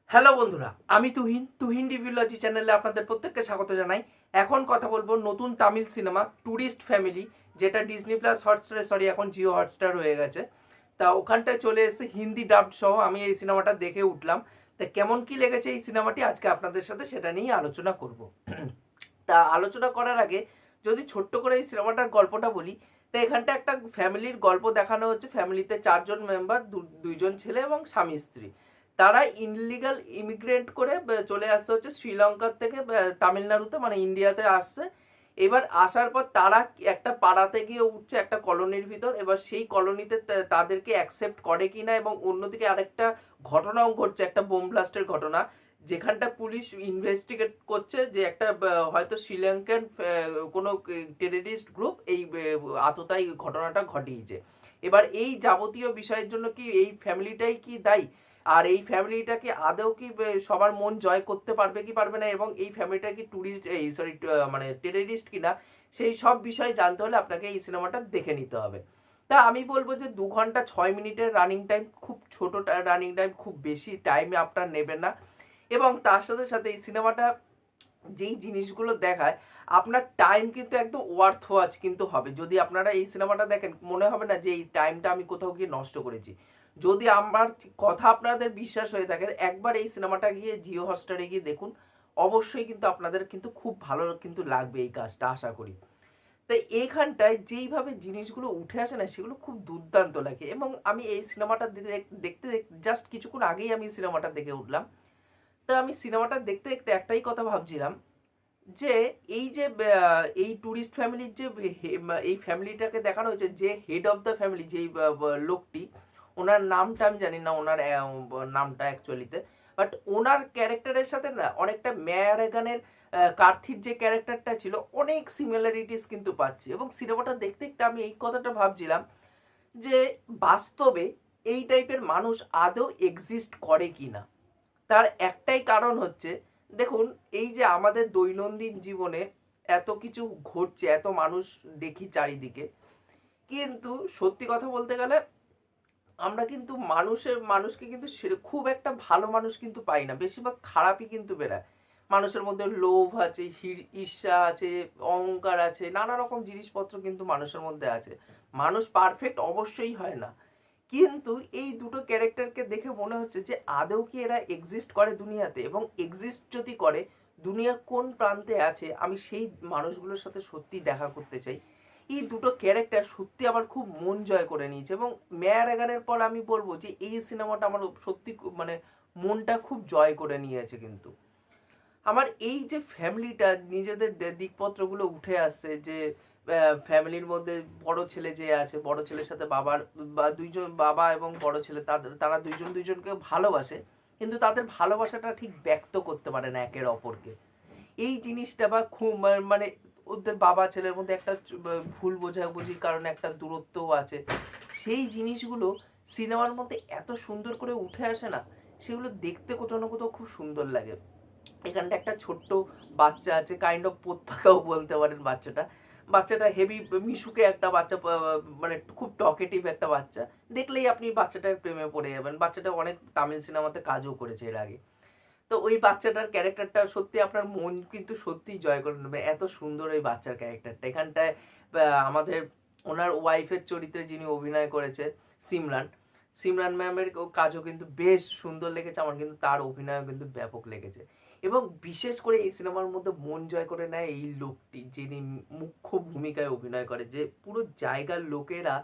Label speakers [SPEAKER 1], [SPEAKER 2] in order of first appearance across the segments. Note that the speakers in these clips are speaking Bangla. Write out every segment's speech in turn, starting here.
[SPEAKER 1] হ্যালো বন্ধুরা, আমি তুহিন রিভিউলজি চ্যানেলে আপনাদের প্রত্যেককে স্বাগত জানাই। এখন কথা বলবো নতুন তামিল সিনেমা ট্যুরিস্ট ফ্যামিলি, যেটা ডিজনি প্লাস হটস্টারে এখন জিও হটস্টার হয়ে গেছে। তা ওখানটায় চলে এসে হিন্দি ডাবড সহ আমি এই সিনেমাটা দেখে উঠলাম। তা কেমন কি লেগেছে এই সিনেমাটি আজকে আপনাদের সাথে সেটা নিয়ে আলোচনা করব। তা আলোচনা করার আগে যদি ছোট্ট করে এই সিনেমাটার গল্পটা বলি, তা এখানটা একটা ফ্যামিলির গল্প দেখানো হচ্ছে। ফ্যামিলিতে 4জন মেম্বার, দুইজন ছেলে এবং স্বামী স্ত্রী। তারা ইনলিগাল ইমিগ্রেন্ট করে চলে আসছে হচ্ছে শ্রীলঙ্কার থেকে তামিলনাড়ুতে, মানে ইন্ডিয়াতে আসছে। এবার আসার পর তারা একটা পাড়াতে গিয়ে উঠছে একটা কলোনির ভিতর। এবার সেই কলোনিতে তাদেরকে অ্যাকসেপ্ট করে কিনা, এবং অন্যদিকে আরেকটা ঘটনাও ঘটছে, একটা বোম ব্লাস্টের ঘটনা, যেখানটা পুলিশ ইনভেস্টিগেট করছে যে একটা হয়তো শ্রীলঙ্কান কোনো টেররিস্ট গ্রুপ এই আততায়ী ঘটনাটা ঘটিয়েছে। এবার এই যাবতীয় বিষয়ের জন্য কি এই ফ্যামিলিটাই কি দায়ী, আর এই ফ্যামিলিটাকে আদৌ কি সবার মন জয় করতে পারবে কি পারবে না, এবং এই ফ্যামিলিটা কি ট্যুরিস্ট মানে টেররিস্ট কিনা, সেই সব বিষয় জানতে হলে আপনাকে এই সিনেমাটা দেখে নিতে হবে। তা আমি বলবো যে 2 ঘন্টা 6 মিনিটের রানিং টাইম, খুব ছোট রানিং টাইম, খুব বেশি টাইম আপনার নেবে না। এবং তার সাথে সাথে এই সিনেমাটা যেই জিনিসগুলো দেখায়, আপনার টাইম কিন্তু একদম ওয়ার্থ ওয়াচ কিন্তু হবে। যদি আপনারা এই সিনেমাটা দেখেন, মনে হবে না যে এই টাইমটা আমি কোথাও গিয়ে নষ্ট করেছি। যদি আমার কথা আপনাদের বিশ্বাস হয়ে থাকে, একবার এই সিনেমাটা গিয়ে জিও হটস্টারে গিয়ে দেখুন। অবশ্যই কিন্তু আপনাদের কিন্তু খুব ভালো কিন্তু লাগবে এই কাজটা, আশা করি। তাই এইখানটায় যেইভাবে জিনিসগুলো উঠে আসে না, সেগুলো খুব দুর্দান্ত লাগে। এবং আমি এই সিনেমাটা দেখতে জাস্ট কিছুক্ষণ আগেই আমি সিনেমাটা দেখে উঠলাম। তো আমি সিনেমাটা দেখতে দেখতে একটাই কথা ভাবছিলাম যে এই যে এই ট্যুরিস্ট ফ্যামিলির যে এই ফ্যামিলিটাকে দেখানো হয়েছে, যে হেড অফ দ্য ফ্যামিলি, যেই লোকটি, ওনার নামটা আমি জানি না, ওনার নামটা অ্যাকচুয়ালিতে, বাট ওনার ক্যারেক্টারের সাথে না অনেকটা ম্যারেগানের কার্থির যে ক্যারেক্টারটা ছিল, অনেক সিমিলারিটিস কিন্তু পাচ্ছি। এবং সিনেমাটা দেখতে দেখতে আমি এই কথাটা ভাবছিলাম যে বাস্তবে এই টাইপের মানুষ আদৌ এক্সিস্ট করে কি না। তার একটাই কারণ হচ্ছে, দেখুন, এই যে আমাদের দৈনন্দিন জীবনে এত কিছু ঘটছে, এত মানুষ দেখি চারিদিকে, কিন্তু সত্যি কথা বলতে গেলে আমরা কিন্তু মানুষকে কিন্তু খুব একটা ভালো মানুষ কিন্তু পাই না। বেশিরভাগ খারাপই কিন্তু বেরায়। মানুষের মধ্যে লোভ আছে, ঈর্ষা আছে, অহংকার আছে, নানা রকম জিনিসপত্র কিন্তু মানুষের মধ্যে আছে। মানুষ পারফেক্ট অবশ্যই হয় না। কিন্তু এই দুটো ক্যারেক্টারকে দেখে মনে হচ্ছে যে আদৌ কি এরা এক্সিস্ট করে দুনিয়াতে, এবং এক্সিস্ট যদি করে, দুনিয়ার কোন প্রান্তে আছে, আমি সেই মানুষগুলোর সাথে সত্যি দেখা করতে চাই। এই দুটো ক্যারেক্টার সত্যি আমার খুব মন জয় করে নিয়েছে। এবং মেয়ার এগানের পর আমি বলবো যে এই সিনেমাটা আমার সত্যি মানে মনটা খুব জয় করে নিয়েছে। কিন্তু আমার এই যে ফ্যামিলিটা নিজেদের দিকপত্রগুলো উঠে আসছে, যে ফ্যামিলির মধ্যে বড় ছেলে যে আছে, বড় ছেলের সাথে দুইজন বাবা এবং বড় ছেলে, তারা দুইজন দুইজনকে ভালোবাসে, কিন্তু তাদের ভালোবাসাটা ঠিক ব্যক্ত করতে পারে না একের অপরকে। এই জিনিসটা বা খুব মানে ওদের বাবা ছেলের মধ্যে একটা ভুল বোঝাবুঝির কারণে একটা দূরত্বও আছে। সেই জিনিসগুলো সিনেমার মধ্যে এত সুন্দর করে উঠে আসে না, সেগুলো দেখতে কোথাও না কোথাও খুব সুন্দর লাগে। এখানটা একটা ছোট্ট বাচ্চা আছে, কাইন্ড অফ পোতপাকাও বলতে পারেন বাচ্চাটা। বাচ্চাটা হেভি মিশুকে একটা বাচ্চা, মানে খুব টকেটিভ একটা বাচ্চা। দেখলেই আপনি বাচ্চাটার প্রেমে পড়ে যাবেন। বাচ্চাটা অনেক তামিল সিনেমাতে কাজও করেছে এর আগে। তো ওই বাচ্চাটার ক্যারেক্টারটা সত্যি আপনার মন কিন্তু সত্যিই জয় করে নেবে। এত সুন্দর ওই বাচ্চার ক্যারেক্টারটা। এখানটায় আমাদের ওনার ওয়াইফের চরিত্রে যিনি অভিনয় করেছে, সিমরান, সিমরান ম্যামের কাজও কিন্তু বেশ সুন্দর লেগেছে আমার। কিন্তু তার অভিনয়ও কিন্তু ব্যাপক লেগেছে। এবং বিশেষ করে এই সিনেমার মধ্যে মন জয় করে নেয় এই লোকটি, যিনি মুখ্য ভূমিকায় অভিনয় করে, যে পুরো জায়গার লোকেরা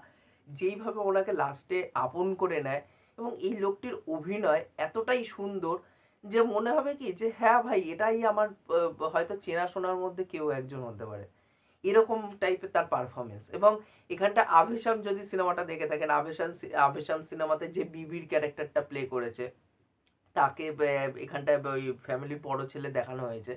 [SPEAKER 1] যেইভাবে ওনাকে লাস্টে আপন করে নেয়। এবং এই লোকটির অভিনয় এতটাই সুন্দর যে মনে হবে কি যে হ্যাঁ ভাই, এটাই আমার হয়তো চেনাশোনার মধ্যে কেউ একজন হতে পারে, এরকম টাইপের তার পারফরমেন্স। এবং এখানটা আভেশাম, যদি সিনেমাটা দেখে থাকেন, আভেশাম সিনেমাতে যে বিবির ক্যারেক্টারটা প্লে করেছে, তাকে এখানটায় ওই ফ্যামিলির বড় ছেলে দেখানো হয়েছে।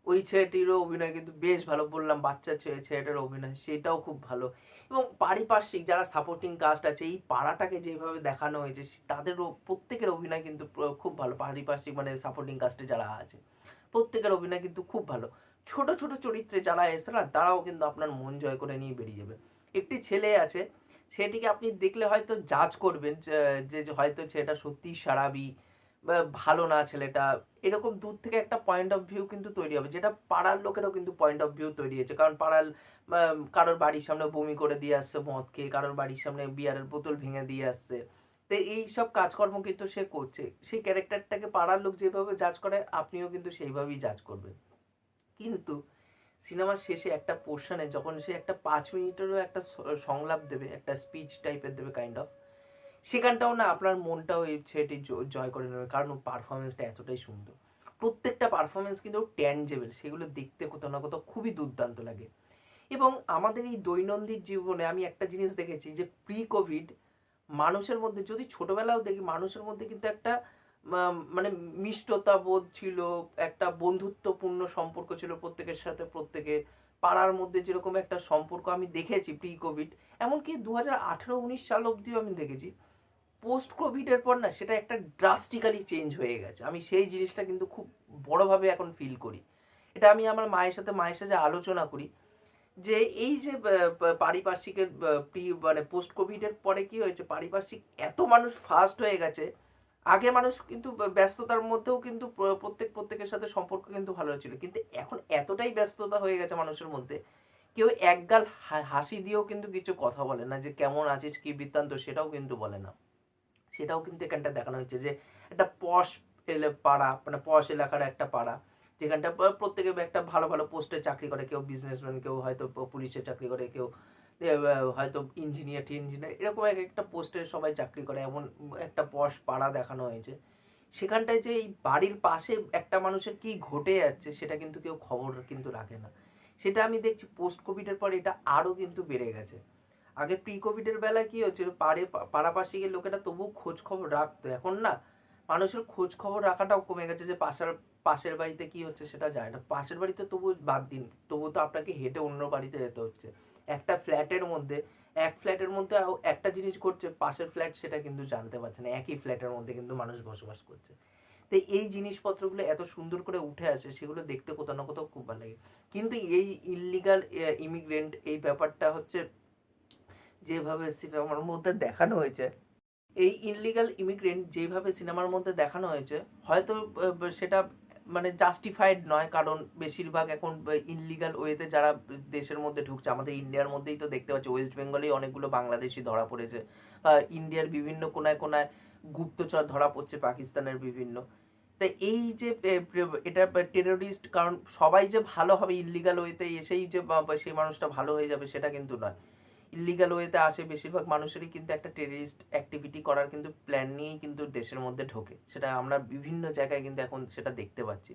[SPEAKER 1] ওই ছেলেটিরও অভিনয় কিন্তু বেশ ভালো। বললাম বাচ্চা ছেলেটার অভিনয় সেটাও খুব ভালো। এবং পারিপার্শ্বিক যারা সাপোর্টিং কাস্ট আছে, এই পাড়াটাকে যেভাবে দেখানো হয়েছে, তাদেরও প্রত্যেকের অভিনয় কিন্তু খুব ভালো। পারিপার্শ্বিক মানে সাপোর্টিং কাস্টে যারা আছে, প্রত্যেকের অভিনয় কিন্তু খুব ভালো। ছোট ছোট চরিত্রে যারা এসে না, তারাও কিন্তু আপনার মন জয় করে নিয়ে বেরিয়ে যাবে। একটি ছেলে আছে, সেটিকে আপনি দেখলে হয়তো জাজ করবেন যে হয়তো ছেলেটা সত্যিই সারাবি, ভালো না ছেলেটা, এরকম দূর থেকে একটা পয়েন্ট অফ ভিউ কিন্তু তৈরি হবে, যেটা পাড়ার লোকেরও কিন্তু পয়েন্ট অফ ভিউ তৈরি হয়েছে। কারণ পাড়ার কারোর বাড়ির সামনে বমি করে দিয়ে আসছে মদ খেয়ে, কারোর বাড়ির সামনে বিয়ারের বোতল ভেঙে দিয়ে আসছে। তো এই সব কাজকর্ম কিন্তু সে করছে, সেই ক্যারেক্টারটাকে পাড়ার লোক যেভাবে জাজ করে আপনিও কিন্তু সেইভাবেই জাজ করবেন। কিন্তু সিনেমার শেষে একটা পোর্শনে যখন সে একটা 5 মিনিটেরও একটা সংলাপ দেবে, একটা স্পিচ টাইপের দেবে কাইন্ড অফ, সেখানটাও না আপনার মনটাও এই ছেলেটি জয় করে নেবে, কারণ পারফরমেন্সটা এতটাই সুন্দর। প্রত্যেকটা পারফরমেন্স কিন্তু ট্যানজেবল, সেগুলো দেখতে কোথাও না কোথাও খুবই দুর্দান্ত লাগে। এবং আমাদের এই দৈনন্দিন জীবনে আমি একটা জিনিস দেখেছি যে প্রি কোভিড মানুষের মধ্যে, যদি ছোটবেলাও দেখি, মানুষের মধ্যে কিন্তু একটা মানে মিষ্টতা বোধ ছিল, একটা বন্ধুত্বপূর্ণ সম্পর্ক ছিল প্রত্যেকের সাথে প্রত্যেকের। পাড়ার মধ্যে যেরকম একটা সম্পর্ক আমি দেখেছি প্রি কোভিড, এমনকি 2018-19 সাল অবধিও আমি দেখেছি। পোস্ট কোভিডের পর না সেটা একটা ড্রাস্টিক্যালি চেঞ্জ হয়ে গেছে। আমি সেই জিনিসটা কিন্তু খুব বড়ভাবে এখন ফিল করি। এটা আমি আমার মায়ের সাথে আলোচনা করি যে এই যে পারিপার্শ্বিকের মানে পোস্ট কোভিডের পরে কি হয়েছে, পারিপার্শ্বিক এত মানুষ ফাস্ট হয়ে গেছে। আগে মানুষ কিন্তু ব্যস্ততার মধ্যেও কিন্তু প্রত্যেকের সাথে সম্পর্ক কিন্তু ভালো ছিল, কিন্তু এখন এতটাই ব্যস্ততা হয়ে গেছে মানুষের মধ্যে, কেউ একগাল হাসি দিয়েও কিন্তু কিছু কথা বলে না, যে কেমন আছিস কি বৃত্তান্ত সেটাও কিন্তু বলে না। সেটাও কিন্তু এখানটা দেখানো হচ্ছে যে একটা পশ পাড়া, মানে পশ এলাকার একটা পাড়া, যেখানটা প্রত্যেকে একটা ভালো ভালো পোস্টে চাকরি করে, কেউ বিজনেসম্যান, কেউ হয়তো পুলিশে চাকরি করে, কেউ হয়তো ইঞ্জিনিয়ার এরকম এক একটা পোস্টে সবাই চাকরি করে, এমন একটা পশ পাড়া দেখানো হয়েছে। সেখানটায় যে এই বাড়ির পাশে একটা মানুষের কি ঘটে যাচ্ছে সেটা কিন্তু কেউ খবর কিন্তু রাখে না। সেটা আমি দেখছি পোস্ট কোভিডের পর এটা আরও কিন্তু বেড়ে গেছে। আগে প্রি কোভিডের বেলায় কি হচ্ছিল, পাড়াপাশি লোকেরা তবু খোঁজ খবর রাখতো, এখন না মানুষের খোঁজ খবর রাখাটাও কমে গেছে, যে পাশের বাড়িতে কি হচ্ছে সেটা যায় না। পাশের বাড়িতে তবু বাদ দিন, তবু তো আপনাকে হেঁটে অন্য বাড়িতে যেতে হচ্ছে। একটা ফ্ল্যাটের মধ্যে, এক ফ্ল্যাটের মধ্যে একটা জিনিস করছে, পাশের ফ্ল্যাট সেটা কিন্তু জানতে পারছে না, একই ফ্ল্যাটের মধ্যে কিন্তু মানুষ বসবাস করছে। তো এই জিনিসপত্রগুলো এত সুন্দর করে উঠে আসে, সেগুলো দেখতে কোথাও না কোথাও খুব ভালো লাগে। কিন্তু এই ইললিগাল ইমিগ্রেন্ট এই ব্যাপারটা হচ্ছে যেভাবে সিনেমার মধ্যে দেখানো হয়েছে, এই ইনলিগাল ইমিগ্রেন্ট যেভাবে সিনেমার মধ্যে দেখানো হয়েছে, হয়তো সেটা মানে জাস্টিফাইড নয়, কারণ বেশিরভাগ এখন ইনলিগাল ওয়েতে যারা দেশের মধ্যে ঢুকছে, আমাদের ইন্ডিয়ার মধ্যেই তো দেখতে পাচ্ছি, ওয়েস্ট বেঙ্গলেই অনেকগুলো বাংলাদেশি ধরা পড়েছে, ইন্ডিয়ার বিভিন্ন কোনায় কোনায় গুপ্তচর ধরা পড়ছে পাকিস্তানের বিভিন্ন। তাই এই যে এটা টেরোরিস্ট, কারণ সবাই যে ভালো হবে ইললিগাল ওয়েতে এসেই যে সেই মানুষটা ভালো হয়ে যাবে সেটা কিন্তু নয়। ইলিগাল ওয়েতে আসে বেশিরভাগ মানুষেরই কিন্তু একটা টেররিস্ট অ্যাক্টিভিটি করার কিন্তু প্ল্যান নিয়েই কিন্তু দেশের মধ্যে ঢোকে, সেটা আমরা বিভিন্ন জায়গায় কিন্তু এখন সেটা দেখতে পাচ্ছি।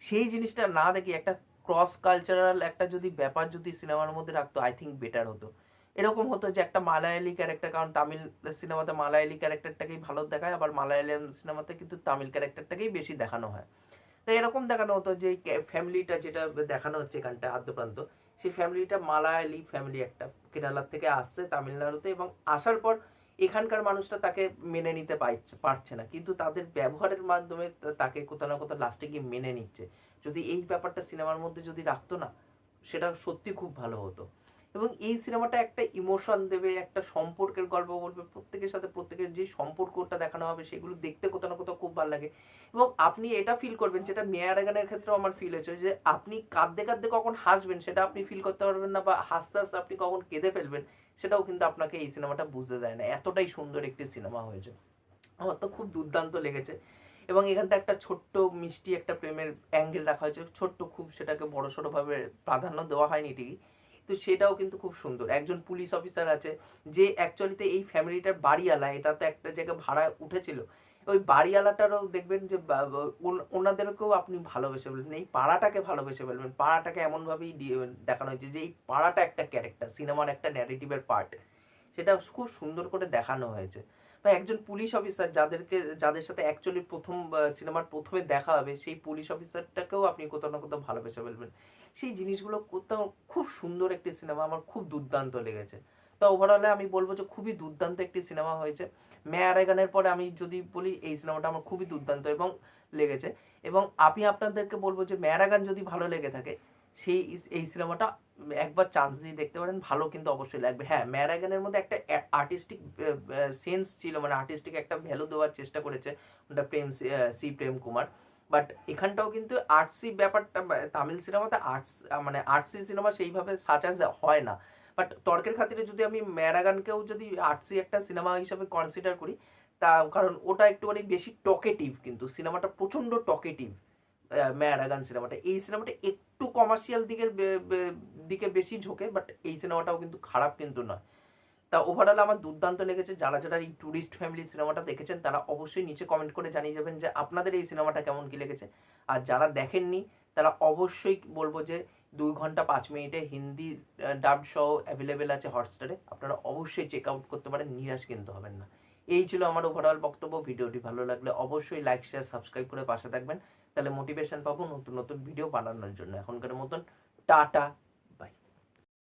[SPEAKER 1] সেই জিনিসটা না দেখি একটা ক্রস কালচারাল একটা যদি ব্যাপার যদি সিনেমার মধ্যে রাখতো, আই থিঙ্ক বেটার হতো। এরকম হতো যে একটা মালায়ালি ক্যারেক্টার, কারণ তামিল সিনেমাতে মালায়ালি ক্যারেক্টারটাকেই ভালো দেখায়, আবার মালায়ালাম সিনেমাতে কিন্তু তামিল ক্যারেক্টারটাকেই বেশি দেখানো হয়। তাই এরকম দেখানো হতো যে ফ্যামিলিটা যেটা দেখানো হচ্ছে এখানটা আদ্যপ্রান্ত, সেই ফ্যামিলিটা মালায়ালি ফ্যামিলি, একটা কেরালার থেকে আসছে তামিলনাড়ুতে, এবং আসার পর এখানকার মানুষটা তাকে মেনে নিতে পারছে না, কিন্তু তাদের ব্যবহারের মাধ্যমে তাকে কোথাও না কোথাও লাস্টে গিয়ে মেনে নিচ্ছে। যদি এই ব্যাপারটা সিনেমার মধ্যে যদি রাখতো না, সেটা সত্যি খুব ভালো হতো। এবং এই সিনেমাটা একটা ইমোশন দেবে, একটা সম্পর্কের গল্প বলবে, প্রত্যেকের সাথে প্রত্যেকের যে সম্পর্কটা দেখানো হবে সেগুলো দেখতে কোথাও না কোথাও খুব ভালো লাগে। এবং আপনি এটা ফিল করবেন, যেটা মেয়ার গানের ক্ষেত্রেও আমার ফিল হয়েছে, যে আপনি কাঁদতে কাঁদতে কখন হাসবেন সেটা আপনি ফিল করতে পারবেন না, বা হাসতে হাসতে আপনি কখন কেঁদে ফেলবেন সেটাও কিন্তু আপনাকে এই সিনেমাটা বুঝতে দেয় না। এতটাই সুন্দর একটি সিনেমা হয়েছে, আমার তো খুব দুর্দান্ত লেগেছে। এবং এখানটা একটা ছোট্ট মিষ্টি একটা প্রেমের অ্যাঙ্গেল রাখা হয়েছে, ছোট্ট খুব, সেটাকে বড়সড় ভাবে প্রাধান্য দেওয়া হয়নি ঠিকই, তো সেটাও কিন্তু খুব সুন্দর। একজন পুলিশ অফিসার আছে যে অ্যাকচুয়ালিতে এই ফ্যামিলিটার বাড়িওয়ালা, এটা তো একটা জায়গায় ভাড়া উঠেছিল, ওই বাড়িওয়ালাটারও দেখবেন যে ওনাদেরকেও আপনি ভালোবেসে ফেলবেন, এই পাড়াটাকে ভালোবেসে ফেলবেন। পাড়াটাকে এমনভাবেই দেখানো হয়েছে যে এই পাড়াটা একটা ক্যারেক্টার, সিনেমার একটা ন্যারেটিভের পার্ট, সেটা খুব সুন্দর করে দেখানো হয়েছে। বা একজন পুলিশ অফিসার যাদের সাথে অ্যাকচুয়ালি সিনেমার প্রথমে দেখা হবে, সেই পুলিশ অফিসারটাকেও আপনি কোথাও না কোথাও ভালোবেসে ফেলবেন। সেই জিনিসগুলো কোথাও খুব সুন্দর একটি সিনেমা, আমার খুব দুর্দান্ত লেগেছে। তো ওভারঅলে আমি বলবো যে খুবই দুর্দান্ত একটি সিনেমা হয়েছে। ম্যারাগানের পরে আমি যদি বলি এই সিনেমাটা আমার খুবই দুর্দান্ত এবং লেগেছে। এবং আমি আপনাদেরকে বলবো যে ম্যারাগান যদি ভালো লেগে থাকে, সেই এই সিনেমাটা একবার চান্স দিয়ে দেখতে পারেন, ভালো কিন্তু অবশ্যই লাগবে। হ্যাঁ, ম্যারাগানের মধ্যে একটা আর্টিস্টিক সেন্স ছিল, মানে আর্টিস্টিক একটা ভ্যালু দেওয়ার চেষ্টা করেছে ওটা প্রেম কুমার। বাট এখানটাও কিন্তু আর্টসি ব্যাপারটা, তামিল সিনেমাতে আর্টস মানে আর্টসি সিনেমা সেইভাবে সাচ অ্যাজ হয় না। বাট তর্কের খাতিরে যদি আমি ম্যারাগানকেও যদি আর্টসি একটা সিনেমা হিসাবে কনসিডার করি, তা কারণ ওটা একটুখানি বেশি টকেটিভ, কিন্তু সিনেমাটা প্রচণ্ড টকেটিভ। ম্যারাগান সিনেমাটা, এই সিনেমাটা একটু কমার্শিয়াল দিকে বেশি ঝোঁকে, বাট এই সিনেমাটাও কিন্তু খারাপ কিন্তু নয়। তা ওভারঅল আমার দুর্দান্ত লেগেছে। যারা যারা এই ট্যুরিস্ট ফ্যামিলি সিনেমাটা দেখেছেন তারা অবশ্যই নিচে কমেন্ট করে জানিয়ে যাবেন যে আপনাদের এই সিনেমাটা কেমন কি লেগেছে। আর যারা দেখেননি তারা অবশ্যই বলবো যে 2 ঘন্টা 5 মিনিটে হিন্দি ডাব সহ অ্যাভেলেবেল আছে হটস্টারে, আপনারা অবশ্যই চেক আউট করতে পারেন, নিরাশ কিন্তু হবেন না। এই ছিল আমার ওভারঅল বক্তব্য। ভিডিওটি ভালো লাগলে অবশ্যই লাইক শেয়ার সাবস্ক্রাইব করে পাশে থাকবেন, তাহলে মোটিভেশন পাবো নতুন নতুন ভিডিও বানানোর জন্য। এখনকার মতন টাটা।